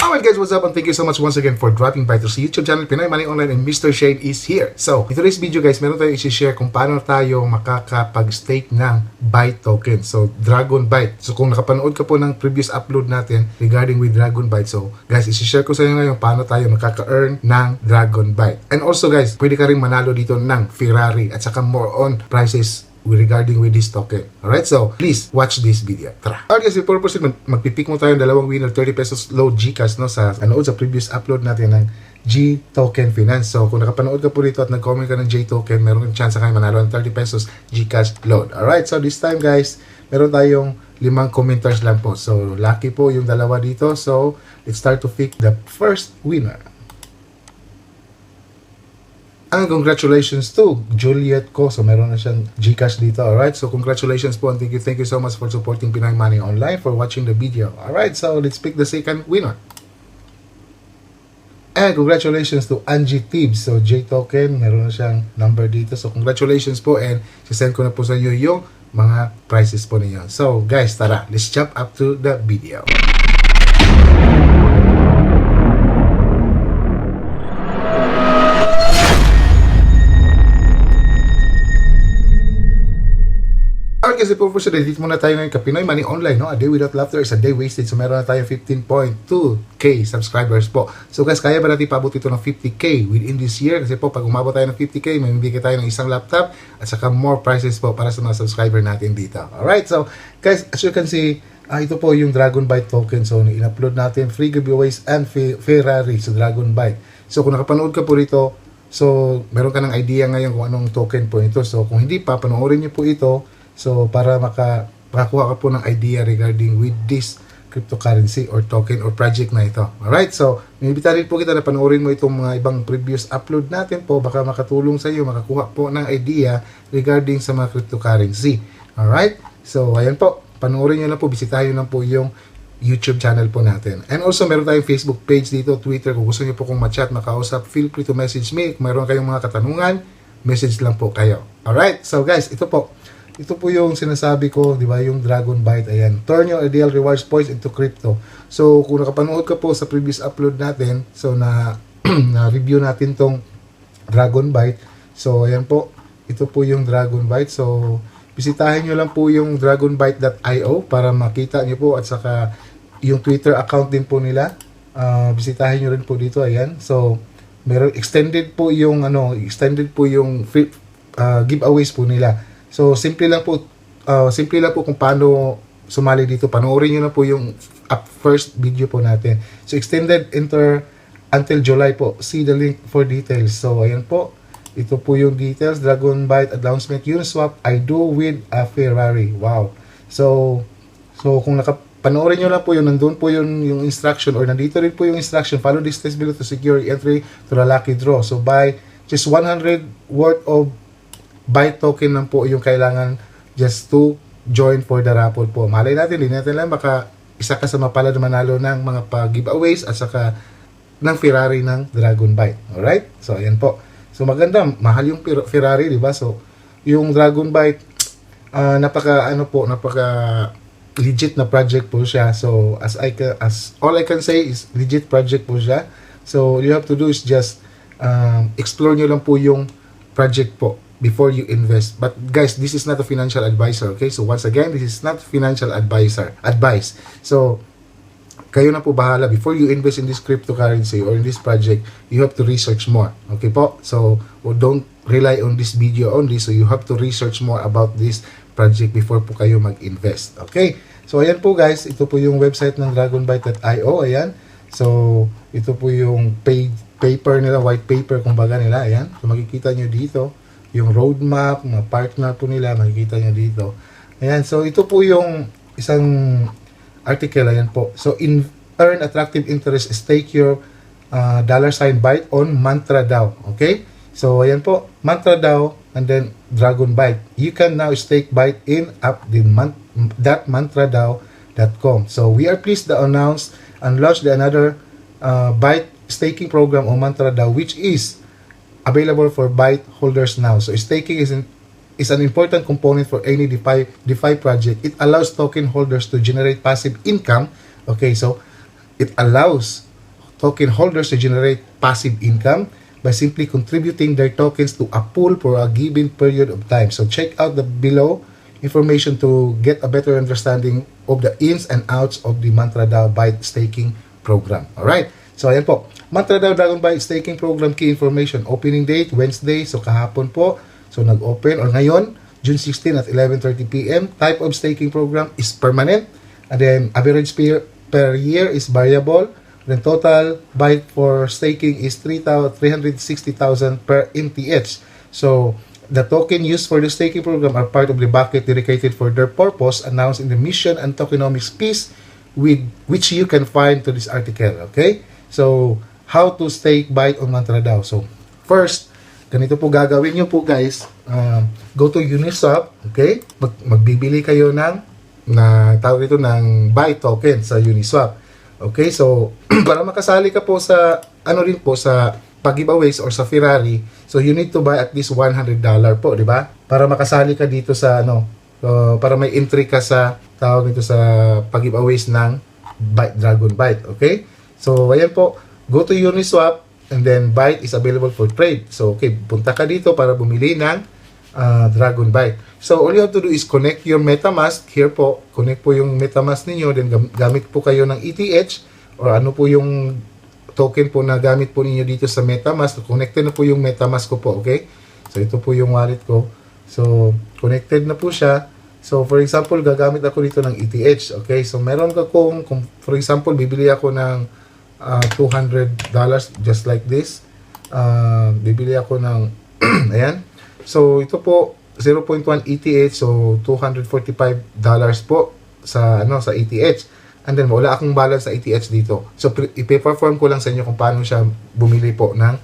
Alright guys, what's up and thank you so much once again for dropping by to sa YouTube channel Pinoy Money Online, and Mr. Shade is here. So, in today's video guys, meron tayong i-share kung paano tayo makakapag-stake ng Byte token. So, Dragon Byte. So, kung nakapanood ka po ng previous upload natin regarding with Dragon Byte, so guys, i-share ko sa inyo ngayon paano tayo makaka-earn ng Dragon Byte. And also guys, pwede ka rin manalo dito ng Ferrari at saka more on prices regarding with this token. Alright, so please watch this video. Tara. Alright guys, before proceed, magpipick mo tayo ng dalawang winner, 30 pesos load GCash no, sa anood sa previous upload natin ng G token finance. So kung nakapanood ka po dito at nag-comment ka ng J token, meron kang chance kayo manalo ng 30 pesos GCash load. Alright, so this time guys, meron tayong 5 commenters lang po. So lucky po yung dalawa dito. So let's start to pick the first winner. And congratulations to Juliet ko. So meron na siyang GCash dito. Alright, so congratulations po and thank you so much for supporting Pinoy Money Online, for watching the video. Alright, so let's pick the second winner. And congratulations to Angie Tibbs. So J token, meron na siyang number dito. So congratulations po and sisend ko na po sa inyo yung mga prizes po ninyo. So guys, tara, let's jump up to the video. Kasi po sa dito muna tayo ngayon Pinoy Money Online, no? A day without laughter is a day wasted. So meron na tayo 15.2k subscribers po. So guys, kaya ba natin paabot ito ng 50k within this year? Kasi po pag umabot tayo ng 50k, may bibigay tayo ng isang laptop at saka more prizes po para sa mga subscriber natin dito. Alright, so guys, as you can see, ito po yung Dragon Byte token. So in-upload natin free giveaways and Ferrari sa Dragon Byte. So kung nakapanood ka po rito, so meron ka ng idea ngayon kung anong token po ito. So kung hindi pa, panoorin niyo po ito. So, para makakuha ka po ng idea regarding with this cryptocurrency or token or project na ito. Alright, so, inibita rin po kita na panoorin mo itong mga ibang previous upload natin po. Baka makatulong sa iyo, makakuha po ng idea regarding sa mga cryptocurrency. Alright, so, ayan po. Panoorin nyo lang po, bisitahin lang po yung YouTube channel po natin. And also, meron tayong Facebook page dito, Twitter. Kung gusto nyo po kong ma-chat, makausap, feel free to message me. Kung meron kayong mga katanungan, message lang po kayo. Alright, so guys, ito po yung sinasabi ko, di ba, yung Dragon Byte, ayan. Turn your ideal rewards points into crypto. So, kung nakapanood ka po sa previous upload natin, so na-review natin tong Dragon Byte. So, ayan po, ito po yung Dragon Byte. So, bisitahin nyo lang po yung dragonbyte.io para makita nyo po at saka yung Twitter account din po nila. Bisitahin nyo rin po dito, ayan. So, meron extended po yung free giveaways po nila. So, simple lang po kung paano sumali dito. Panoorin nyo na po yung first video po natin. So, extended until July po. See the link for details. So, ayan po. Ito po yung details. Dragon Byte announcement. Uniswap, I do with a Ferrari. Wow. So kung panoorin nyo lang po yun, nandun po yung instruction or nandito rin po yung instruction. Follow this steps below to secure entry to the lucky draw. So, buy just 100 worth of Byte token lang po yung kailangan just to join for the raffle po. Malay natin, hindi natin lang baka isa ka sa mapalad manalo ng mga pag-giveaways at saka ng Ferrari ng Dragon Byte. Alright? So, ayan po. So, maganda. Mahal yung Ferrari, di ba? So, yung Dragon Byte, napaka legit na project po siya. So, all I can say is legit project po siya. So, all you have to do is just explore nyo lang po yung project po before you invest. But guys, this is not a financial advisor, okay? So once again, this is not financial advice. So kayo na po bahala. Before you invest in this cryptocurrency or in this project, you have to research more, okay po? So don't rely on this video only. So you have to research more about this project before po kayo mag-invest, okay? So ayan po guys, ito po yung website ng dragonbyte.io. Ayan, so ito po yung paper nila, white paper kumbaga nila. Ayan, so makikita nyo dito yung roadmap, mga partner po nila, makikita nyo dito. Ayan, so ito po yung isang article, ayan po. So, earn attractive interest, stake your $Byte on Mantra DAO. Okay? So, ayan po, Mantra DAO, and then Dragon Byte. You can now stake Byte in app.mantradao.com. So, we are pleased to announce and launch another Byte staking program on Mantra DAO, which is available for Byte holders now. So staking is an important component for any DeFi project. It allows token holders to generate passive income. Okay, so it allows token holders to generate passive income by simply contributing their tokens to a pool for a given period of time. So check out the below information to get a better understanding of the ins and outs of the Mantra DAO Byte staking program. Alright, so ayan po, Mantra DAO Dragon Byte staking program key information. Opening date, Wednesday, so kahapon po. So nag-open, or ngayon, June 16 at 11:30 p.m. Type of staking program is permanent. And then average per year is variable. Then total byte for staking is 360,000 per MTH. So the token used for the staking program are part of the bucket dedicated for their purpose announced in the mission and tokenomics piece with which you can find to this article. Okay? So how to stake byte on Mantra DAO. So first, ganito po gagawin nyo po guys. Go to Uniswap. Okay? Magbibili kayo ng tawag ito ng byte token sa Uniswap. Okay, so para makasali ka po sa rin po sa pag-giveaways or sa Ferrari, so you need to buy at least $100 po, di ba? Para makasali ka dito sa para may entry ka sa tawag nito sa pag-giveaways ng Byte Dragon Byte, okay? So ayan po, go to Uniswap and then Byte is available for trade. So okay, punta ka dito para bumili ng Dragon Byte. So, all you have to do is connect your MetaMask. Here po, connect po yung MetaMask ninyo. Then, gamit po kayo ng ETH or ano po yung token po na gamit po ninyo dito sa MetaMask. Connected na po yung MetaMask ko po, okay? So, ito po yung wallet ko. So, connected na po siya. So, for example, gagamit ako dito ng ETH, okay? So, meron ka kung for example, bibili ako ng $200 just like this. Bibili ako ng, ayan. So, ito po, 0.1 ETH, so $245 po sa ETH. And then wala akong balance sa ETH dito. So ipe-perform ko lang sa inyo kung paano siya bumili po ng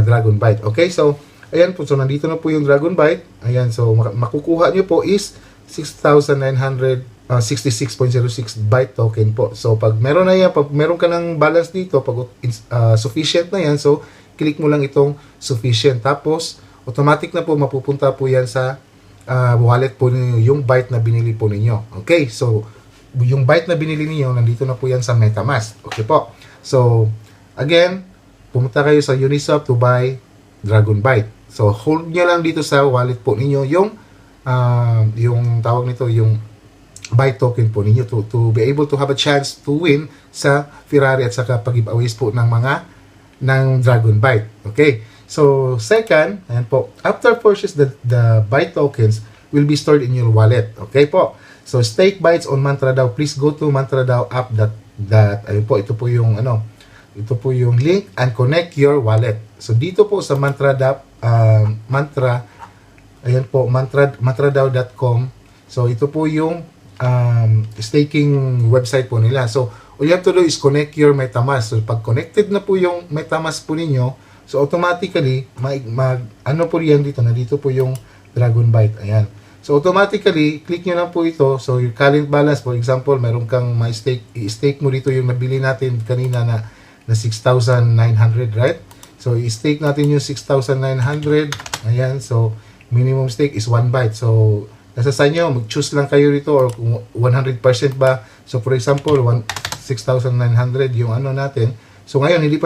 Dragon Byte. Okay, so ayan po, so nandito na po yung Dragon Byte. Ayan, so makukuha niyo po is 6,966.06 byte token po. So pag meron na yan, pag meron ka ng balance dito, pag sufficient na yan, so click mo lang itong sufficient. Tapos automatic na po mapupunta po yan sa wallet po ninyo, yung byte na binili po ninyo. Okay, so yung byte na binili niyo nandito na po yan sa MetaMask. Okay po. So again, pumunta kayo sa Uniswap to buy Dragon Byte. So hold nyo lang dito sa wallet po ninyo yung tawag nito, yung byte token po ninyo to be able to have a chance to win sa Ferrari at saka pag-giveaways po ng Dragon Byte. Okay. So, second, ayan po, after purchase, the byte tokens will be stored in your wallet. Okay po? So, stake bytes on Mantra DAO. Please go to Mantra DAO app ayun po, ito po yung link and connect your wallet. So, dito po sa Mantra DAO, ayan po, mantradao.com. So, ito po yung staking website po nila. So, all you have to do is connect your MetaMask. So, pag connected na po yung MetaMask po ninyo, so automatically, ano po yan dito, nandito po yung Dragon Byte. Ayan. So automatically, click nyo lang po ito. So your current balance, for example, meron kang i-stake mo dito yung nabili natin kanina na 6,900, right? So i-stake natin yung 6,900. Ayan. So minimum stake is 1 byte. So nasa sa inyo, mag-choose lang kayo dito or kung 100% ba. So for example, 6,900 yung ano natin. So ngayon, hindi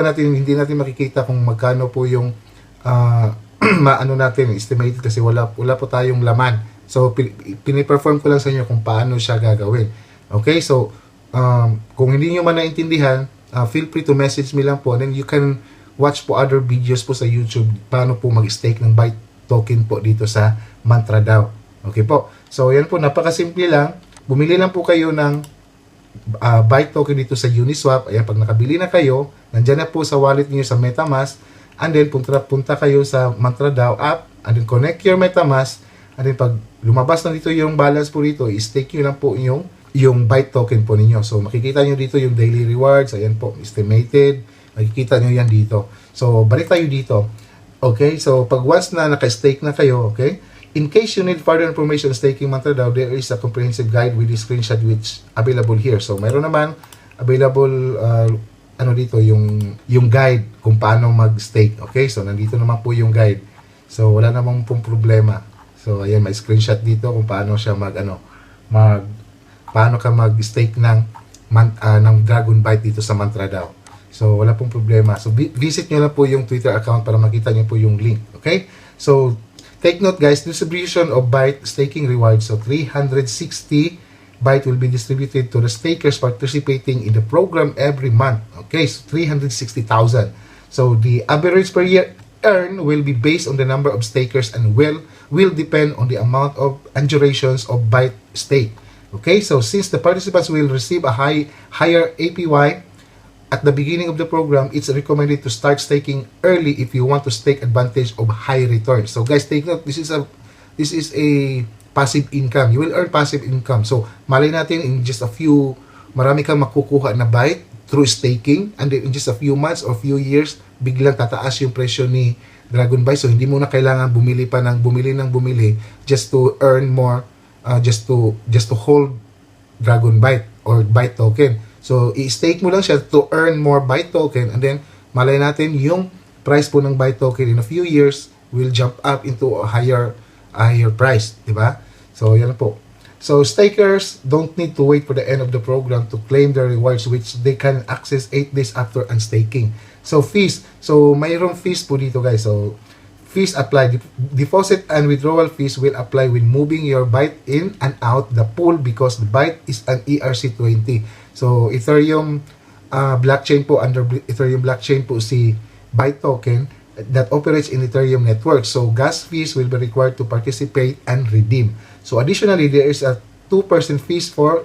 natin makikita kung magkano po yung maano natin, estimated kasi wala po tayong laman. So piniperform ko lang sa inyo kung paano siya gagawin. Okay, so kung hindi nyo man naintindihan, feel free to message me lang po, and then you can watch po other videos po sa YouTube paano po mag-stake ng byte token po dito sa Mantra DAO. Okay po, so yan po, napakasimple lang. Bumili lang po kayo ng byte token dito sa Uniswap. Ayan, pag nakabili na kayo, nandyan na po sa wallet niyo sa MetaMask, and then punta kayo sa Mantra DAO app, and then connect your MetaMask, and then pag lumabas na dito yung balance po dito, i-stake nyo lang po yung byte token po ninyo. So makikita nyo dito yung daily rewards. Ayan po, estimated, makikita nyo yan dito. So balik tayo dito. Okay, so pag once na naka-stake na kayo, okay, in case you need further information on staking Mantra DAO, there is a comprehensive guide with the screenshot which available here. So, mayroon naman available dito yung guide kung paano mag-stake. Okay? So, nandito naman po yung guide. So, wala namang pong problema. So, ayan, may screenshot dito kung paano siya paano ka mag-stake ng Dragon Byte dito sa Mantra DAO. So, wala pong problema. So, visit nyo lang po yung Twitter account para makita nyo po yung link. Okay? So, take note guys, distribution of Byte staking rewards. So, 360 Byte will be distributed to the stakers participating in the program every month. Okay? So, 360,000. So, the average per year earn will be based on the number of stakers and will depend on the amount of and durations of Byte stake. Okay? So, since the participants will receive a higher APY, at the beginning of the program, it's recommended to start staking early if you want to take advantage of high returns. So guys, take note, this is a passive income. You will earn passive income. So malay natin in just a few, marami kang makukuha na Byte through staking, and then in just a few months or few years, biglang tataas yung presyo ni Dragon Byte. So hindi mo na kailangan bumili just to earn more, just to hold Dragon Byte or Byte token. So, i-stake mo lang siya to earn more Byte token, and then malay natin yung price po ng Byte token in a few years will jump up into a higher price, di ba? So, yan po. So, stakers don't need to wait for the end of the program to claim their rewards, which they can access 8 days after unstaking. So, fees. So, mayroong fees po dito guys. So, fees apply. Deposit and withdrawal fees will apply when moving your Byte in and out the pool because the Byte is an ERC20. So, Ethereum blockchain po, under Ethereum blockchain po si Byte token that operates in Ethereum network. So, gas fees will be required to participate and redeem. So, additionally, there is a 2% fees for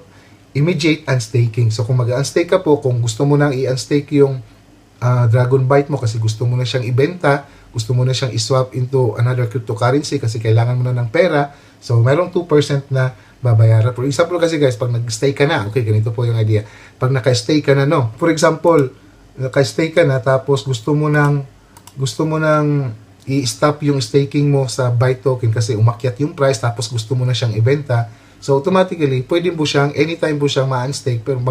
immediate unstaking. So, kung mag-unstake ka po, kung gusto mo nang i-unstake yung Dragon Byte mo kasi gusto mo na siyang ibenta, gusto mo na siyang i-swap into another cryptocurrency kasi kailangan mo na ng pera, so merong 2% na babayaran. For example kasi guys, pag nag-stay ka na, okay, ganito po yung idea. Pag naka-stay ka na, no? For example, naka-stay ka na tapos gusto mo nang i-stop yung staking mo sa Byte token kasi umakyat yung price tapos gusto mo na siyang ibenta. So automatically, pwede po siyang anytime po siyang ma-unstake pero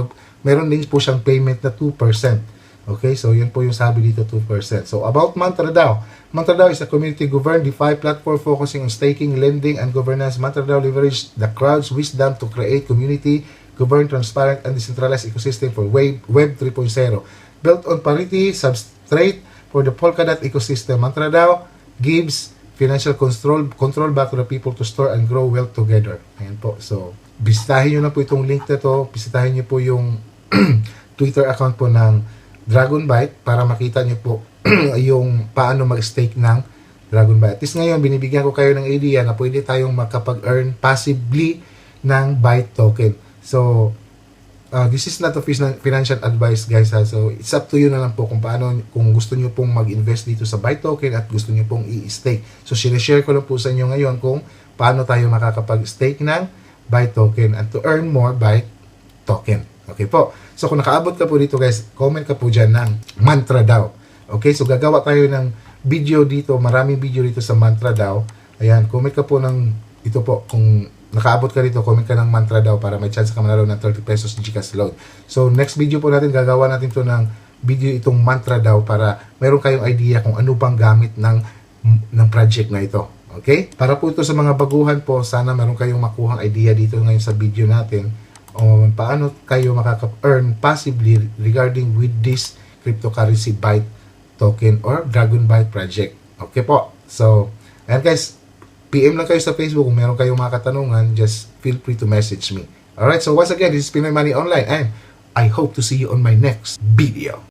meron din po siyang payment na 2%. Okay, so yun po yung sabi dito, 2%. So about MantraDAO. MantraDAO is a community-governed DeFi platform focusing on staking, lending, and governance. MantraDAO leveraged the crowd's wisdom to create community-governed, transparent, and decentralized ecosystem for Web 3.0. Built on Parity substrate for the Polkadot ecosystem, MantraDAO gives financial control back to the people to store and grow wealth together. Ayan po. So, bisitahin nyo na po itong link na to. Bisitahin nyo po yung Twitter account po ng Dragon Byte para makita nyo po yung paano mag-stake ng Dragon Byte. At least ngayon, binibigyan ko kayo ng idea na pwede tayong makapag-earn passively ng Byte token. So, this is not a financial advice guys ha. So, it's up to you na lang po kung gusto nyo pong mag-invest dito sa Byte token at gusto nyo pong i-stake. So, sinishare ko lang po sa inyo ngayon kung paano tayo makakapag-stake ng Byte token and to earn more Byte token. Okay po. So, kung nakaabot ka po dito guys, comment ka po dyan ng MantraDAO. Okay, so gagawa tayo ng video dito, maraming video dito sa MantraDAO. Ayan, comment ka po ng, ito po, kung nakaabot ka dito, comment ka ng MantraDAO para may chance ka manalo ng 30 pesos GCash load. So, next video po natin, gagawa natin to ng video itong MantraDAO para meron kayong idea kung ano bang gamit ng project na ito. Okay? Para po ito sa mga baguhan po, sana meron kayong makuhang idea dito ngayon sa video natin on paano kayo makaka-earn passively regarding with this cryptocurrency Byte token or Dragon Byte project. Okay po. So, ayan guys, PM lang kayo sa Facebook kung meron kayong mga katanungan, just feel free to message me. Alright, so once again, this is Pinoy Money Online and I hope to see you on my next video.